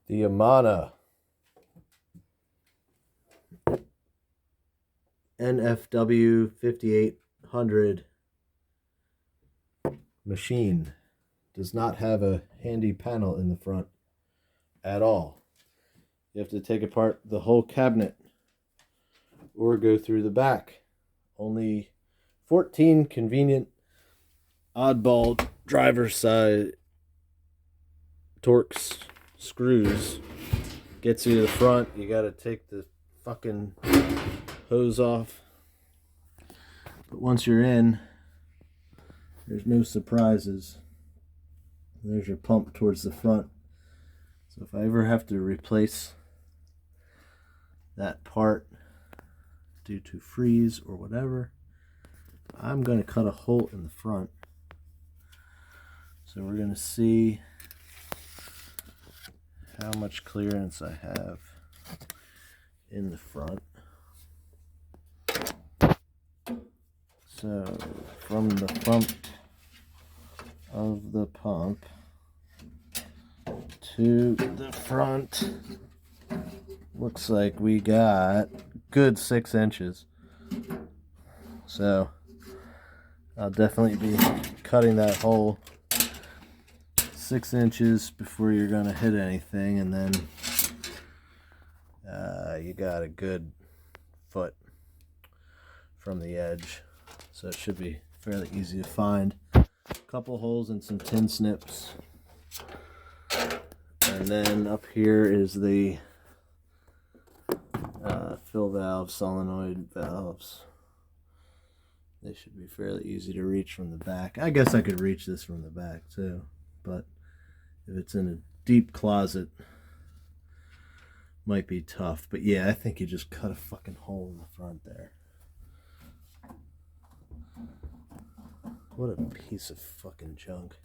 The Amana NFW5800 machine does not have a handy panel in the front at all. You have to take apart the whole cabinet or go through the back. Only 14 convenient oddball driver side Torx screws gets you to the front. You got to take the fucking hose off. But once you're in, there's no surprises. There's your pump towards the front. So if I ever have to replace that part due to freeze or whatever, I'm going to cut a hole in the front. So we're going to see how much clearance I have in the front. So from the front of the pump to the front, looks like we got good 6 inches. So I'll definitely be cutting that hole 6 inches before you're going to hit anything, and then you got a good foot from the edge. So it should be fairly easy to find. A couple holes and some tin snips. And then up here is the fill valve, solenoid valves. They should be fairly easy to reach from the back. I guess I could reach this from the back too, but if it's in a deep closet, might be tough. But yeah, I think you just cut a fucking hole in the front there. What a piece of fucking junk.